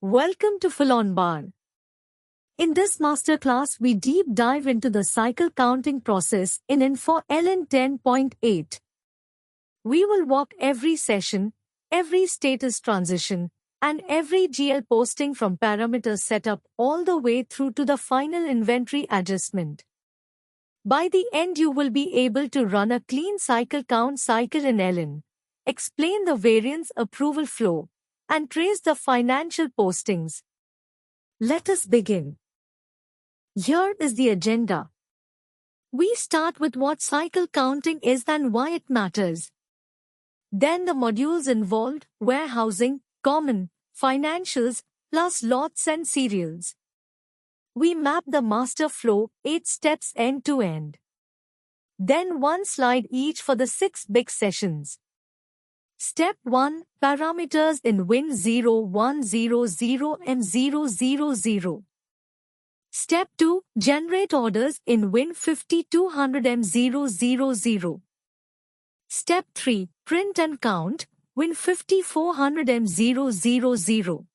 Welcome to Full On Bar. In this masterclass, we deep dive into the cycle counting process in Info LN 10.8. We will walk every session, every status transition, and every GL posting from parameter setup all the way through to the final inventory adjustment. By the end, you will be able to run a clean cycle count cycle in LN, explain the variance approval flow, and trace the financial postings. Let us begin. Here is the agenda. We start with what cycle counting is and why it matters. Then the modules involved: warehousing, common, financials, plus lots and serials. We map the master flow, 8 steps end to end. Then one slide each for the 6 big sessions. Step 1. Parameters in Win 0100 and 000. Step 2. Generate orders in Win 5200 and 000. Step 3. Print and count Win 5400 and 000.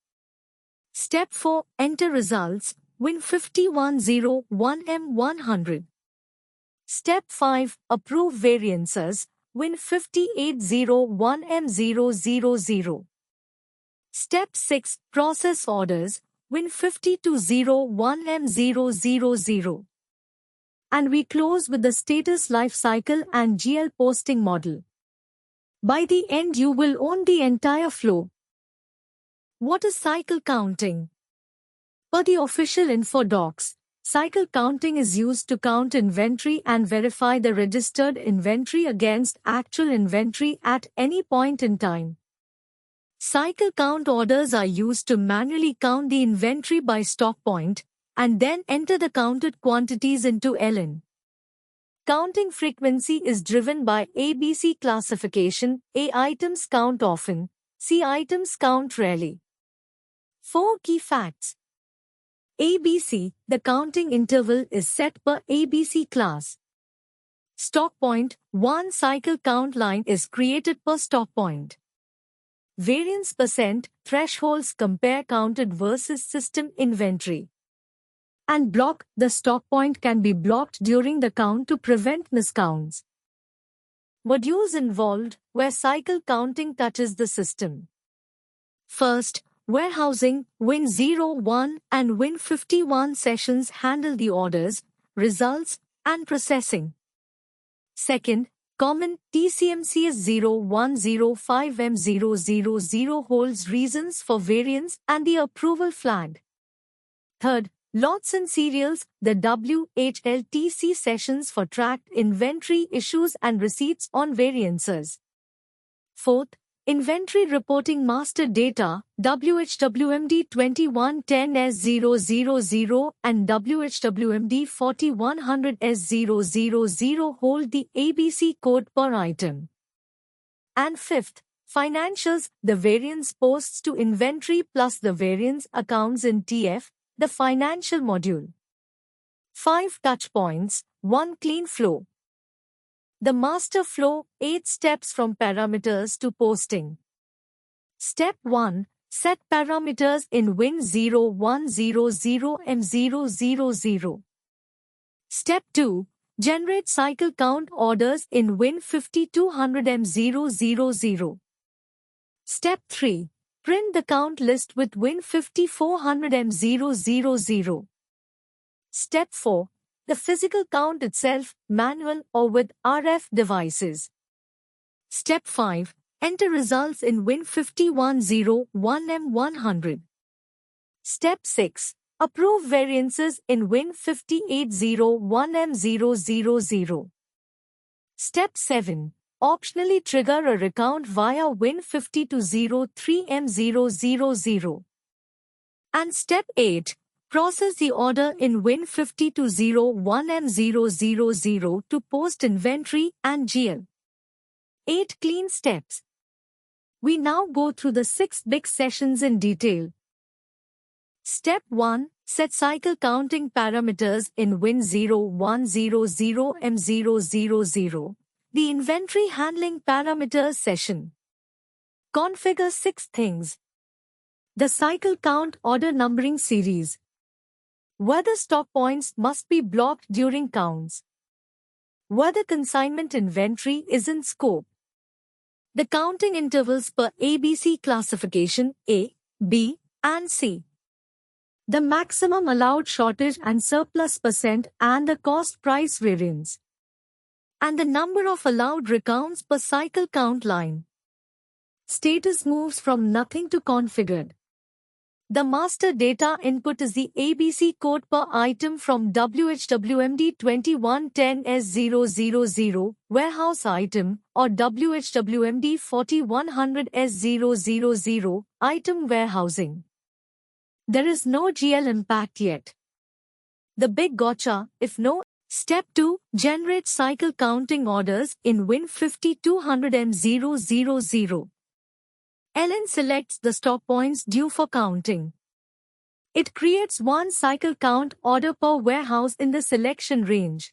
Step 4. Enter results Win 5101 M100. Step 5. Approve variances Win 5801 M000. Step 6. Process orders Win 5201 M000. And we close with the status life cycle and GL posting model. By the end, you will own the entire flow. What is cycle counting? Per the official info docs, cycle counting is used to count inventory and verify the registered inventory against actual inventory at any point in time. Cycle count orders are used to manually count the inventory by stock point and then enter the counted quantities into LN. Counting frequency is driven by ABC classification: A. Items count often, C. Items count rarely. 4 key facts. ABC, the counting interval is set per ABC class. Stock point, one cycle count line is created per stock point. Variance percent, thresholds compare counted versus system inventory. And block, the stock point can be blocked during the count to prevent miscounts. Modules involved, where cycle counting touches the system. First, warehousing, Win 01 and Win 51 sessions handle the orders, results, and processing. Second, common, TCMCS 0105M000 holds reasons for variance and the approval flag. Third, lots and serials, the WHLTC sessions for tracked inventory issues and receipts on variances. Fourth, inventory reporting master data, WHWMD 2110S000 and WHWMD 4100S000 hold the ABC code per item. And fifth, financials, the variance posts to inventory plus the variance accounts in TF, the financial module. 5 touch points, 1 clean flow. The master flow, 8 steps from parameters to posting. Step 1. Set parameters in Win 0100 M000. Step 2. Generate cycle count orders in Win 5200 M000. Step 3. Print the count list with Win 5400 M000. Step 4. The physical count itself, manual or with RF devices. Step 5. Enter results in Win 5101 M100. Step 6. Approve variances in Win 5801 M000. Step 7. Optionally trigger a recount via Win 5203 M000. And Step 8. Process the order in Win 5201 M000 to post inventory and GL. 8 clean steps. We now go through the 6 big sessions in detail. Step 1. Set cycle counting parameters in Win 0100 M000, the inventory handling parameters session. Configure 6 things. The cycle count order numbering series. Whether stop points must be blocked during counts. Whether consignment inventory is in scope. The counting intervals per ABC classification A, B, and C. The maximum allowed shortage and surplus percent and the cost price variance. And the number of allowed recounts per cycle count line. Status moves from nothing to configured. The master data input is the ABC code per item from WHWMD 2110S000 warehouse item or WHWMD 4100S000 item warehousing. There is no GL impact yet. The big gotcha, if no. Step 2. Generate cycle counting orders in Win50200M000. LN selects the stop points due for counting. It creates one cycle count order per warehouse in the selection range.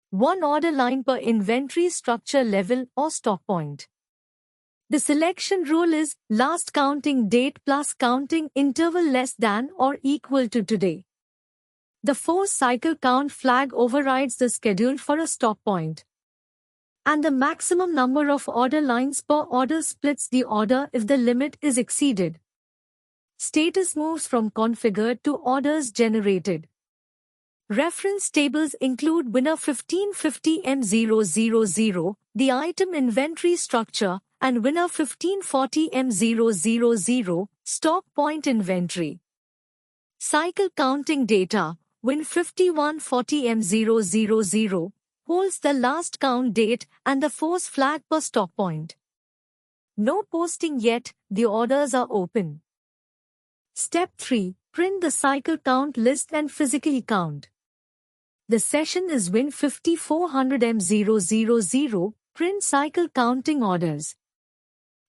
One order line per inventory structure level or stop point. The selection rule is last counting date plus counting interval less than or equal to today. The force cycle count flag overrides the schedule for a stop point. And the maximum number of order lines per order splits the order if the limit is exceeded. Status moves from configured to orders generated. Reference tables include winner 1550M000, the item inventory structure, and winner 1540M000, stock point inventory. Cycle counting data, Win 5140M000, holds the last count date and the force flag per stop point. No posting yet, the orders are open. Step 3. Print the cycle count list and physically count. The session is Win 5400M000, print cycle counting orders.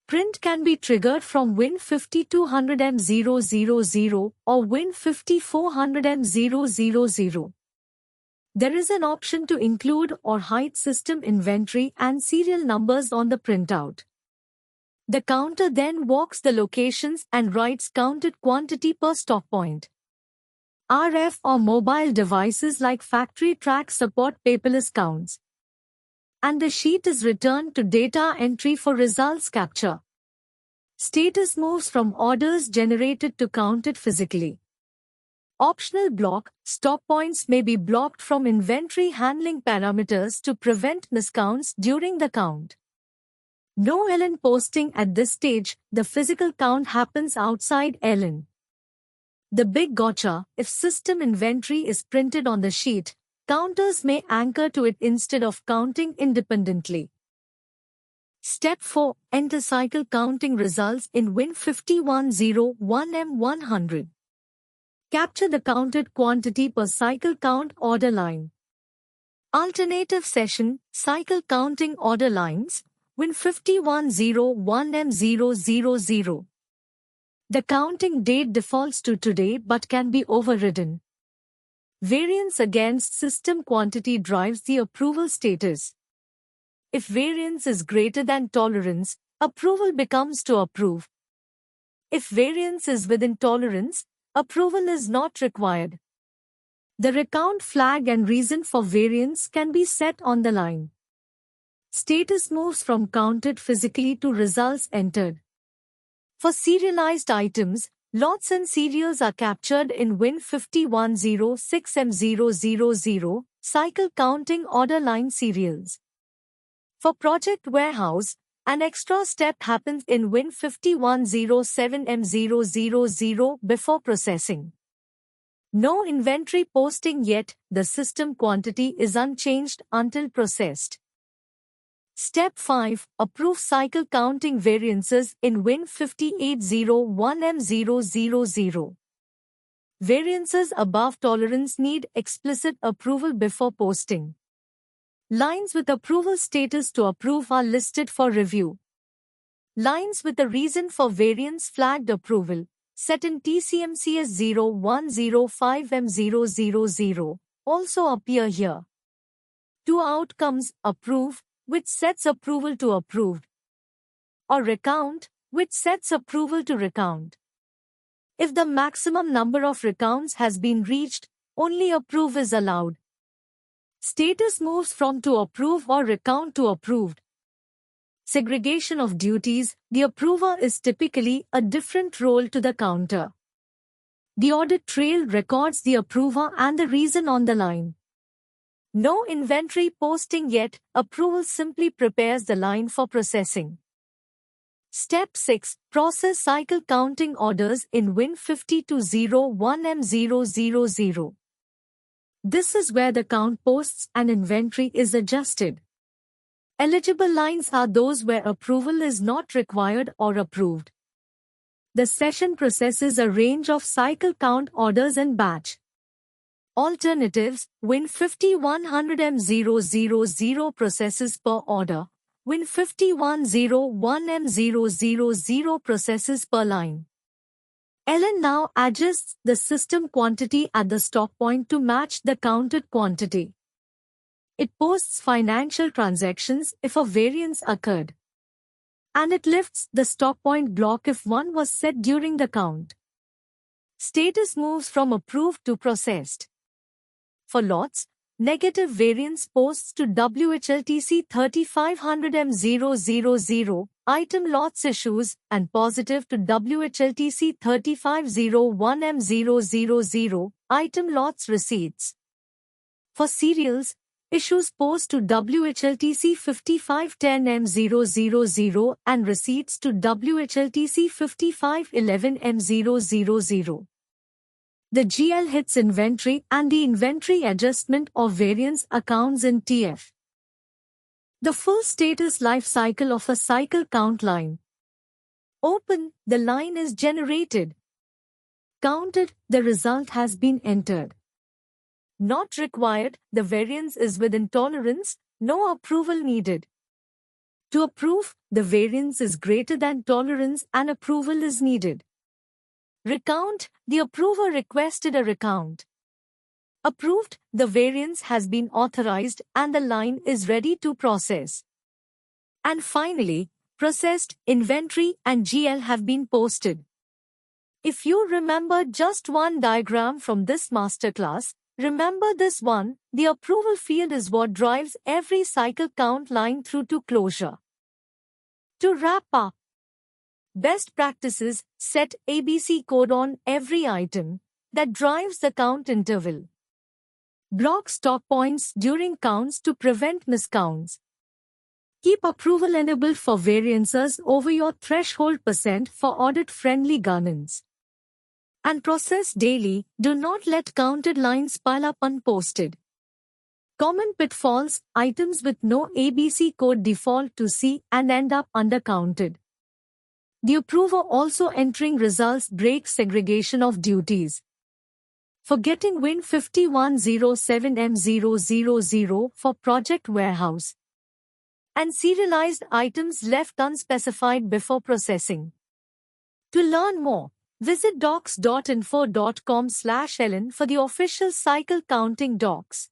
Print can be triggered from Win 5200M000 or Win 5400M000. There is an option to include or hide system inventory and serial numbers on the printout. The counter then walks the locations and writes counted quantity per stop point. RF or mobile devices like factory track support paperless counts. And the sheet is returned to data entry for results capture. Status moves from orders generated to counted physically. Optional block, stop points may be blocked from inventory handling parameters to prevent miscounts during the count. No LN posting at this stage, the physical count happens outside LN. The big gotcha, if system inventory is printed on the sheet, counters may anchor to it instead of counting independently. Step 4. Enter cycle counting results in Win5101M100. Capture the counted quantity per cycle count order line. Alternative session, cycle counting order lines, Win5101M000. The counting date defaults to today but can be overridden. Variance against system quantity drives the approval status. If variance is greater than tolerance, approval becomes to approve. If variance is within tolerance, approval is not required. The recount flag and reason for variance can be set on the line. Status moves from counted physically to results entered. For serialized items, lots and serials are captured in Win5106M000, cycle counting order line serials. For project warehouse, an extra step happens in Win5107M000 before processing. No inventory posting yet, the system quantity is unchanged until processed. Step 5. Approve cycle counting variances in Win5801M000. Variances above tolerance need explicit approval before posting. Lines with approval status to approve are listed for review. Lines with a reason for variance flagged approval, set in TCMCS 0105M000, also appear here. Two outcomes, approve, which sets approval to approved, or recount, which sets approval to recount. If the maximum number of recounts has been reached, only approve is allowed. Status moves from to approve or recount to approved. Segregation of duties, the approver is typically a different role to the counter. The audit trail records the approver and the reason on the line. No inventory posting yet, approval simply prepares the line for processing. Step 6. Process cycle counting orders in Win50-01M000. This is where the count posts and inventory is adjusted. Eligible lines are those where approval is not required or approved. The session processes a range of cycle count orders in batch. Alternatives, Win50-100M000 processes per order. Win50-101M000 processes per line. LN now adjusts the system quantity at the stop point to match the counted quantity. It posts financial transactions if a variance occurred. And it lifts the stop point block if one was set during the count. Status moves from approved to processed. For lots, negative variance posts to WHLTC 3500M000, item lots issues, and positive to WHLTC 3501M000, item lots receipts. For serials, issues post to WHLTC 5510M000 and receipts to WHLTC 5511M000. The GL hits inventory and the inventory adjustment of variance accounts in TF. The full status life cycle of a cycle count line. Open, the line is generated. Counted, the result has been entered. Not required, the variance is within tolerance, no approval needed. To approve, the variance is greater than tolerance and approval is needed. Recount, the approver requested a recount. Approved, the variance has been authorized and the line is ready to process. And finally, processed, inventory and GL have been posted. If you remember just one diagram from this masterclass, remember this one, the approval field is what drives every cycle count line through to closure. To wrap up, best practices, set ABC code on every item that drives the count interval. Block stop points during counts to prevent miscounts. Keep approval enabled for variances over your threshold % for audit-friendly governance. And process daily, do not let counted lines pile up unposted. Common pitfalls, items with no ABC code default to C and end up undercounted. The approver also entering results breaks segregation of duties. Forgetting Win50-107M000 for project warehouse. And serialized items left unspecified before processing. To learn more, visit docs.info.com/Ellen for the official cycle counting docs.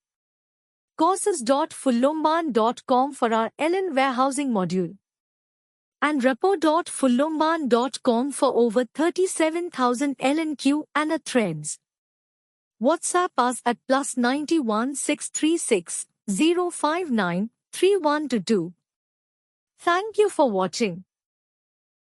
Courses.fullomban.com for our Ellen warehousing module. And repo.fullomban.com for over 37,000 LNQ and a threads. WhatsApp us at +91 636 059 3122. Thank you for watching.